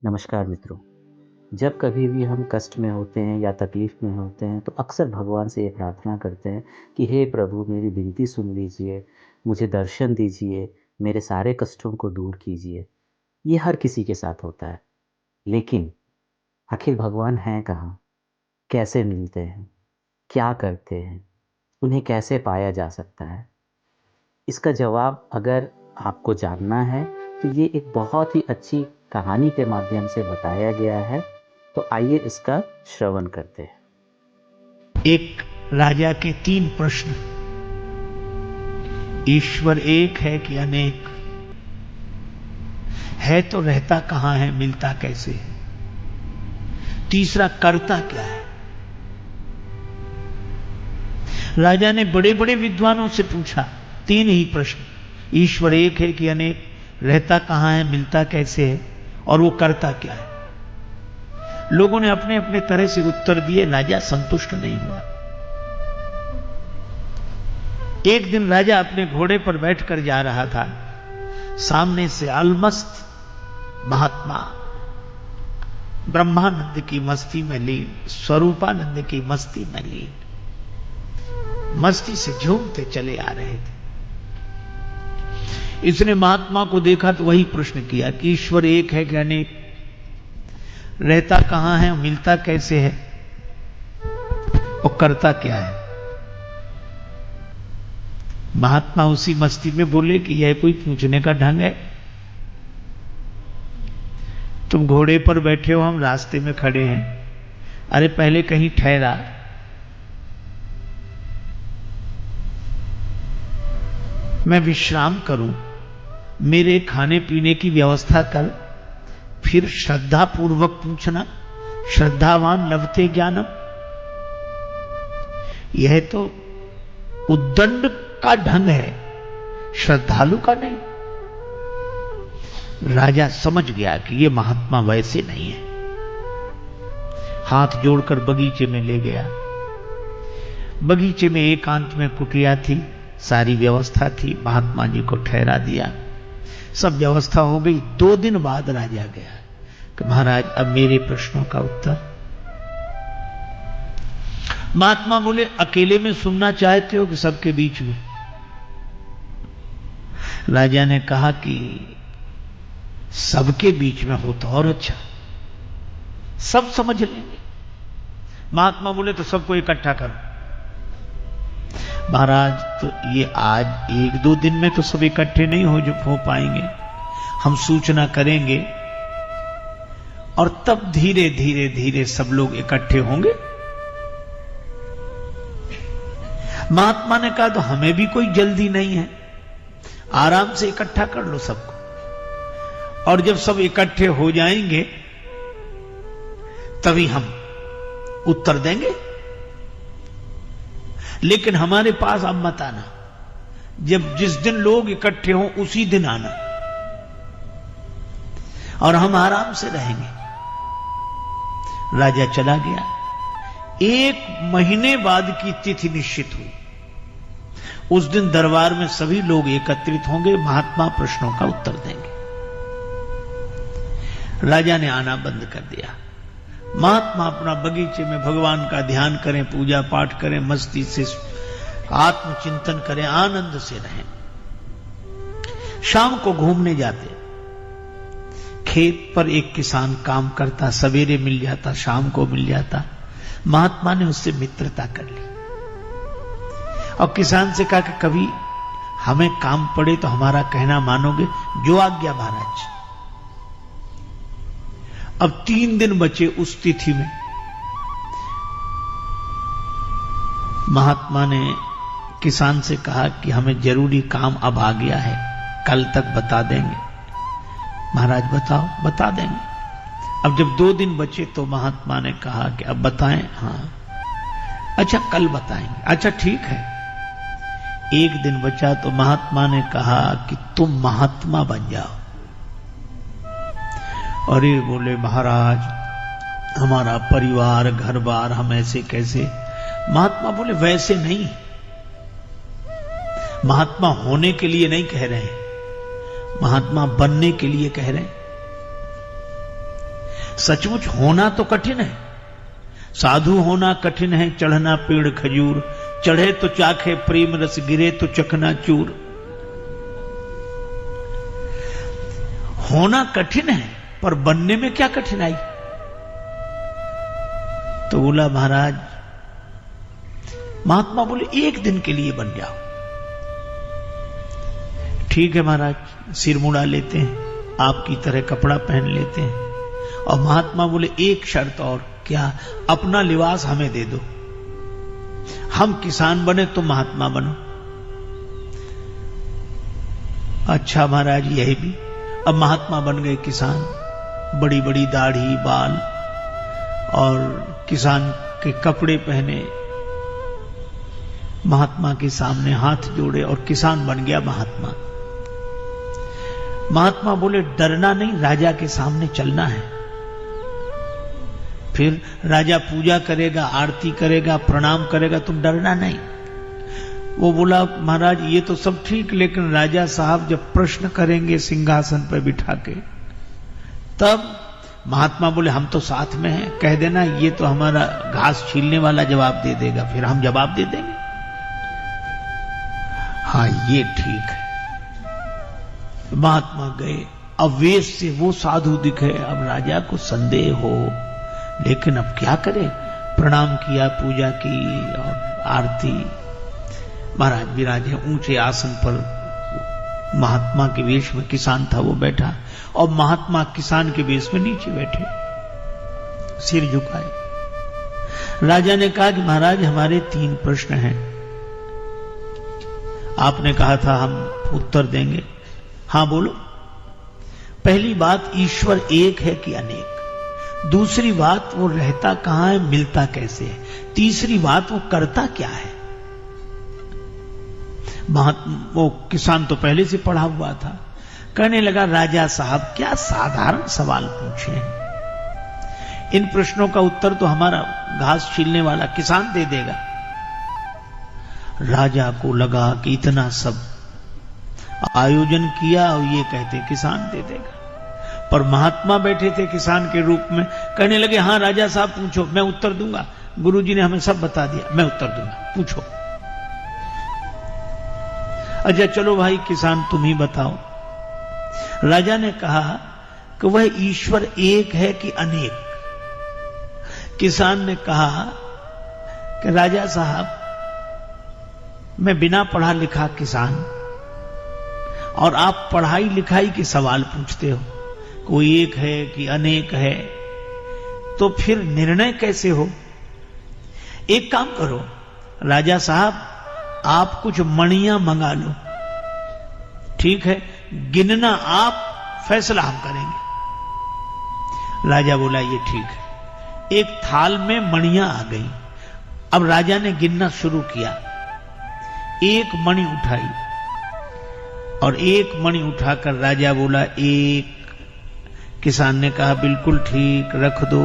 नमस्कार मित्रों। जब कभी भी हम कष्ट में होते हैं या तकलीफ़ में होते हैं तो अक्सर भगवान से ये प्रार्थना करते हैं कि हे प्रभु मेरी विनती सुन लीजिए, मुझे दर्शन दीजिए, मेरे सारे कष्टों को दूर कीजिए। ये हर किसी के साथ होता है। लेकिन आखिर भगवान हैं कहाँ? कैसे मिलते हैं? क्या करते हैं? उन्हें कैसे पाया जा सकता है? इसका जवाब अगर आपको जानना है तो ये एक बहुत ही अच्छी कहानी के माध्यम से बताया गया है। तो आइए इसका श्रवण करते हैं। एक राजा के 3 प्रश्न। ईश्वर एक है कि अनेक है, तो रहता कहां है, मिलता कैसे है? तीसरा, करता क्या है? राजा ने बड़े बड़े विद्वानों से पूछा 3 ही प्रश्न। ईश्वर एक है कि अनेक, रहता कहां है, मिलता कैसे है, और वो करता क्या है? लोगों ने अपने अपने तरह से उत्तर दिए। राजा संतुष्ट नहीं हुआ। एक दिन राजा अपने घोड़े पर बैठकर जा रहा था। सामने से अलमस्त महात्मा ब्रह्मानंद की मस्ती में लीन, स्वरूपानंद की मस्ती में लीन, मस्ती से झूमते चले आ रहे थे। इसने महात्मा को देखा तो वही प्रश्न किया कि ईश्वर एक है कि अनेक, रहता कहां है, मिलता कैसे है, और करता क्या है? महात्मा उसी मस्ती में बोले कि यह कोई पूछने का ढंग है? तुम घोड़े पर बैठे हो, हम रास्ते में खड़े हैं। अरे पहले कहीं ठहरा, मैं विश्राम करूं, मेरे खाने पीने की व्यवस्था कर, फिर श्रद्धा पूर्वक पूछना। श्रद्धावान लभते ज्ञानम। यह तो उद्दंड का ढंग है, श्रद्धालु का नहीं। राजा समझ गया कि यह महात्मा वैसे नहीं है। हाथ जोड़कर बगीचे में ले गया। बगीचे में एकांत में कुटिया थी, सारी व्यवस्था थी। महात्मा जी को ठहरा दिया, सब व्यवस्था हो गई। 2 दिन बाद राजा गया कि महाराज अब मेरे प्रश्नों का उत्तर। महात्मा बोले अकेले में सुनना चाहते हो कि सबके बीच में? राजा ने कहा कि सबके बीच में हो तो और अच्छा, सब समझ लेंगे। महात्मा बोले तो सबको इकट्ठा करो। महाराज तो ये आज 1-2 दिन में तो सब इकट्ठे नहीं हो पाएंगे। हम सूचना करेंगे और तब धीरे धीरे धीरे सब लोग इकट्ठे होंगे। महात्मा ने कहा तो हमें भी कोई जल्दी नहीं है, आराम से इकट्ठा कर लो सबको, और जब सब इकट्ठे हो जाएंगे तभी हम उत्तर देंगे। लेकिन हमारे पास अब मत आना, जब जिस दिन लोग इकट्ठे हों उसी दिन आना, और हम आराम से रहेंगे। राजा चला गया। 1 महीने बाद की तिथि निश्चित हुई। उस दिन दरबार में सभी लोग एकत्रित होंगे, महात्मा प्रश्नों का उत्तर देंगे। राजा ने आना बंद कर दिया। महात्मा अपना बगीचे में भगवान का ध्यान करें, पूजा पाठ करें, मस्ती से आत्मचिंतन करें, आनंद से रहें। शाम को घूमने जाते। खेत पर एक किसान काम करता, सवेरे मिल जाता, शाम को मिल जाता। महात्मा ने उससे मित्रता कर ली और किसान से कहा कि कभी हमें काम पड़े तो हमारा कहना मानोगे? जो आज्ञा महाराज। अब 3 दिन बचे उस तिथि में। महात्मा ने किसान से कहा कि हमें जरूरी काम अब आ गया है, कल तक बता देंगे? महाराज बताओ। बता देंगे। अब जब 2 दिन बचे तो महात्मा ने कहा कि अब बताएं? हाँ। अच्छा कल बताएंगे। अच्छा ठीक है। 1 दिन बचा तो महात्मा ने कहा कि तुम महात्मा बन जाओ। अरे बोले महाराज हमारा परिवार घर बार, हम ऐसे कैसे? महात्मा बोले वैसे नहीं, महात्मा होने के लिए नहीं कह रहे हैं, महात्मा बनने के लिए कह रहे हैं। सचमुच होना तो कठिन है, साधु होना कठिन है, चढ़ना पेड़ खजूर, चढ़े तो चाखे प्रेम रस, गिरे तो चकनाचूर। होना कठिन है, पर बनने में क्या कठिनाई। तो बोला महाराज, महात्मा बोले एक दिन के लिए बन जाओ। ठीक है महाराज, सिर मुड़ा लेते हैं, आपकी तरह कपड़ा पहन लेते हैं। और महात्मा बोले एक शर्त और, क्या? अपना लिबास हमें दे दो, हम किसान बने तो महात्मा बनो। अच्छा महाराज, यही भी। अब महात्मा बन गए किसान, बड़ी बड़ी दाढ़ी बाल और किसान के कपड़े पहने, महात्मा के सामने हाथ जोड़े और किसान बन गया महात्मा। महात्मा बोले डरना नहीं, राजा के सामने चलना है। फिर राजा पूजा करेगा, आरती करेगा, प्रणाम करेगा, तुम डरना नहीं। वो बोला महाराज ये तो सब ठीक, लेकिन राजा साहब जब प्रश्न करेंगे सिंहासन पर बिठा के, तब महात्मा बोले हम तो साथ में हैं, कह देना ये तो हमारा घास छीलने वाला जवाब दे देगा, फिर हम जवाब दे देंगे। हाँ ये ठीक है। महात्मा गए, अब वेश से वो साधु दिखे। अब राजा को संदेह हो, लेकिन अब क्या करे, प्रणाम किया, पूजा की और आरती। महाराज विराजे ऊंचे आसन पर, महात्मा के वेश में किसान था वो बैठा, और महात्मा किसान के वेश में नीचे बैठे, सिर झुकाए। राजा ने कहा कि महाराज हमारे 3 प्रश्न हैं, आपने कहा था हम उत्तर देंगे। हां बोलो। पहली बात, ईश्वर एक है कि अनेक? दूसरी बात, वो रहता कहां है, मिलता कैसे है? तीसरी बात, वो करता क्या है? वो किसान तो पहले से पढ़ा हुआ था, कहने लगा राजा साहब क्या साधारण सवाल पूछे हैं, इन प्रश्नों का उत्तर तो हमारा घास छीलने वाला किसान दे देगा। राजा को लगा कि इतना सब आयोजन किया और ये कहते किसान दे देगा, पर महात्मा बैठे थे किसान के रूप में, कहने लगे हाँ राजा साहब पूछो, मैं उत्तर दूंगा, गुरुजी ने हमें सब बता दिया, मैं उत्तर दूंगा, पूछो। अच्छा चलो भाई किसान तुम ही बताओ। राजा ने कहा कि वह ईश्वर एक है कि अनेक? किसान ने कहा कि राजा साहब मैं बिना पढ़ा लिखा किसान, और आप पढ़ाई लिखाई के सवाल पूछते हो, कोई एक है कि अनेक है, तो फिर निर्णय कैसे हो? एक काम करो राजा साहब, आप कुछ मणियां मंगा लो, ठीक है, गिनना आप, फैसला हम करेंगे। राजा बोला ये ठीक है। एक थाल में मणियां आ गई। अब राजा ने गिनना शुरू किया, एक मणि उठाई, और एक मणि उठाकर राजा बोला एक। किसान ने कहा बिल्कुल ठीक, रख दो,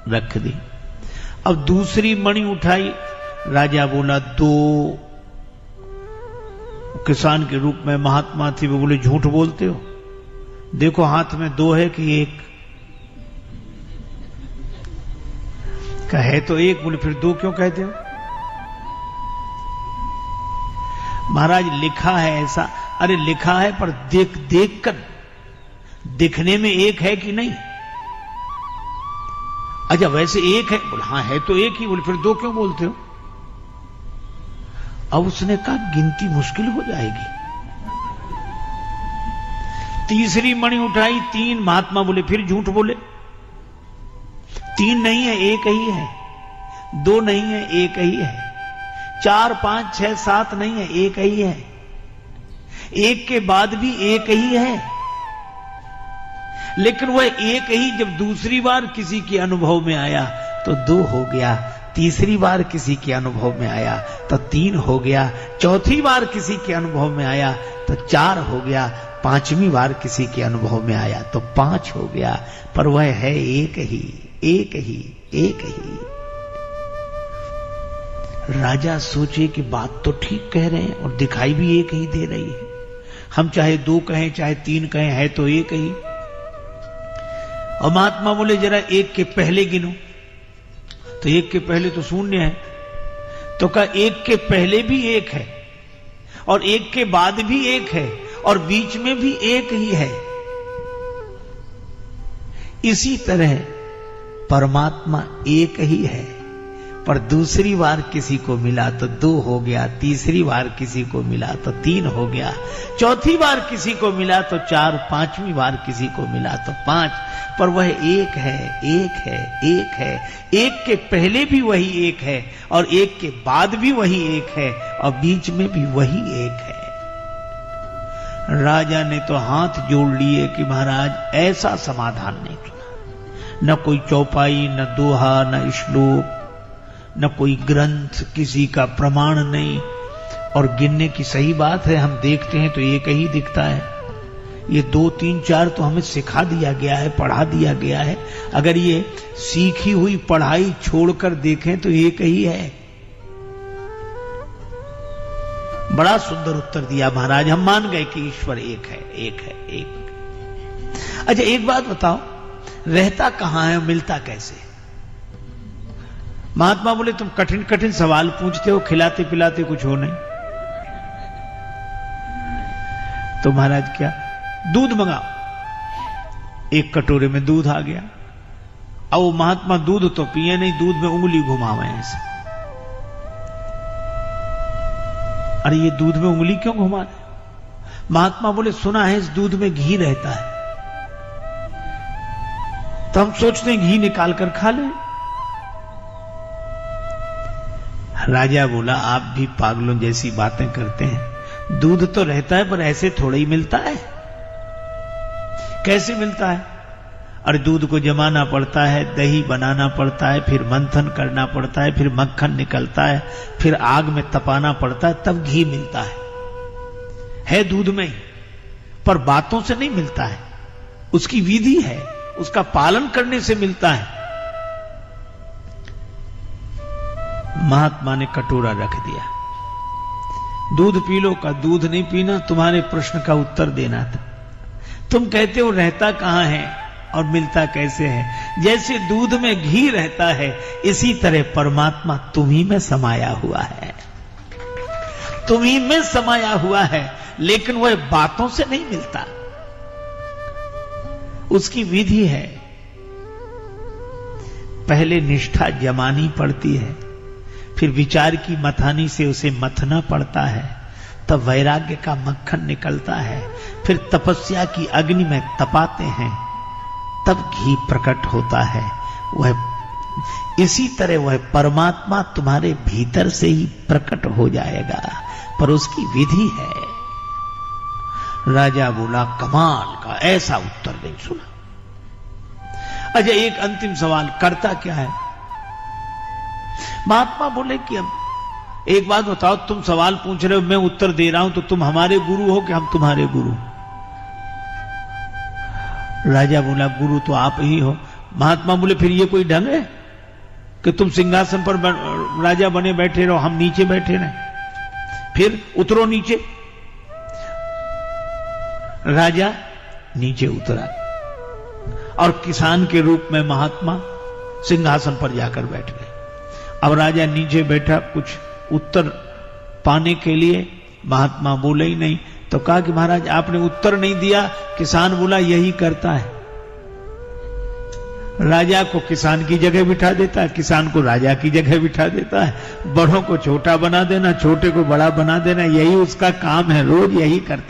रख दी। अब दूसरी मणि उठाई, राजा बोला 2। किसान के रूप में महात्मा थी, वो बोले झूठ बोलते हो, देखो हाथ में 2 है कि 1? कहे तो 1, बोले फिर 2 क्यों कहते हो? महाराज लिखा है ऐसा। अरे लिखा है, पर देख देख कर दिखने में 1 है कि नहीं? अच्छा वैसे 1 है, बोले हाँ है तो 1 ही, बोले फिर 2 क्यों बोलते हो? अब उसने कहा गिनती मुश्किल हो जाएगी। तीसरी मणि उठाई, 3। महात्मा बोले फिर झूठ बोले, 3 नहीं है, 1 ही है। 2 नहीं है, 1 ही है। 4, 5, 6, 7 नहीं है, 1 ही है। 1 के बाद भी 1 ही है। लेकिन वह 1 ही जब दूसरी बार किसी के अनुभव में आया तो 2 हो गया, तीसरी बार किसी के अनुभव में आया तो 3 हो गया, चौथी बार किसी के अनुभव में आया तो 4 हो गया, 5वीं बार किसी के अनुभव में आया तो 5 हो गया, पर वह है 1 ही, 1 ही, 1 ही। राजा सोचे कि बात तो ठीक कह रहे हैं और दिखाई भी 1 ही दे रही है, हम चाहे 2 कहें चाहे 3 कहें, है तो 1 ही। और महात्मा बोले जरा 1 के पहले गिनो, तो 1 के पहले तो शून्य है। तो कहा 1 के पहले भी 1 है और 1 के बाद भी 1 है और बीच में भी 1 ही है। इसी तरह परमात्मा 1 ही है, पर दूसरी बार किसी को मिला तो 2 हो गया, तीसरी बार किसी को मिला तो 3 हो गया, चौथी बार किसी को मिला तो 4, 5वीं बार किसी को मिला तो 5, पर वह 1 है, 1 है, 1 है। 1 के पहले भी वही 1 है और 1 के बाद भी वही 1 है और बीच में भी वही 1 है। राजा ने तो हाथ जोड़ लिए कि महाराज ऐसा समाधान नहीं सुना, न कोई चौपाई, न दोहा, न श्लोक, न कोई ग्रंथ, किसी का प्रमाण नहीं। और गिनने की सही बात है, हम देखते हैं तो 1 ही दिखता है। ये 2, 3, 4 तो हमें सिखा दिया गया है, पढ़ा दिया गया है। अगर ये सीखी हुई पढ़ाई छोड़कर देखें तो 1 ही है। बड़ा सुंदर उत्तर दिया महाराज, हम मान गए कि ईश्वर 1 है, 1 है, 1। अच्छा एक बात बताओ, रहता कहां है, मिलता कैसे? महात्मा बोले तुम कठिन कठिन सवाल पूछते हो, खिलाते पिलाते कुछ हो नहीं। तो महाराज क्या, दूध मंगाओ। 1 कटोरे में दूध आ गया। अब वो महात्मा दूध तो पिए नहीं, दूध में उंगली घुमावे ऐसे। अरे ये दूध में उंगली क्यों घुमा रहे? महात्मा बोले सुना है इस दूध में घी रहता है। तो हम सोचते हैं घी निकाल कर खा लें। राजा बोला आप भी पागलों जैसी बातें करते हैं। दूध तो रहता है पर ऐसे थोड़ा ही मिलता है। कैसे मिलता है? और दूध को जमाना पड़ता है, दही बनाना पड़ता है, फिर मंथन करना पड़ता है, फिर मक्खन निकलता है, फिर आग में तपाना पड़ता है, तब घी मिलता है दूध में ही। पर बातों से नहीं मिलता है, उसकी विधि है, उसका पालन करने से मिलता है। महात्मा ने कटोरा रख दिया। दूध पी लो का, दूध नहीं पीना, तुम्हारे प्रश्न का उत्तर देना था। तुम कहते हो रहता कहां है और मिलता कैसे है? जैसे दूध में घी रहता है, इसी तरह परमात्मा तुम्ही में समाया हुआ है, तुम्ही में समाया हुआ है, लेकिन वह बातों से नहीं मिलता, उसकी विधि है। पहले निष्ठा जमानी पड़ती है, फिर विचार की मथानी से उसे मथना पड़ता है, तब वैराग्य का मक्खन निकलता है, फिर तपस्या की अग्नि में तपाते हैं, तब घी प्रकट होता है। वह इसी तरह वह परमात्मा तुम्हारे भीतर से ही प्रकट हो जाएगा, पर उसकी विधि है। राजा बोला कमाल का, ऐसा उत्तर नहीं सुना। अच्छा एक अंतिम सवाल, करता क्या है? महात्मा बोले कि अब एक बात बताओ, तुम सवाल पूछ रहे हो, मैं उत्तर दे रहा हूं, तो तुम हमारे गुरु हो कि हम तुम्हारे गुरु? राजा बोला गुरु तो आप ही हो। महात्मा बोले फिर ये कोई ढंग है कि तुम सिंहासन पर राजा बने बैठे रहो, हम नीचे बैठे रहे? फिर उतरो नीचे। राजा नीचे उतरा और किसान के रूप में महात्मा सिंहासन पर जाकर बैठ गए। अब राजा नीचे बैठा, कुछ उत्तर पाने के लिए महात्मा बोले ही नहीं। तो कहा कि महाराज आपने उत्तर नहीं दिया। किसान बोला यही करता है, राजा को किसान की जगह बिठा देता है, किसान को राजा की जगह बिठा देता है, बड़ों को छोटा बना देना, छोटे को बड़ा बना देना, यही उसका काम है, रोज यही करता है।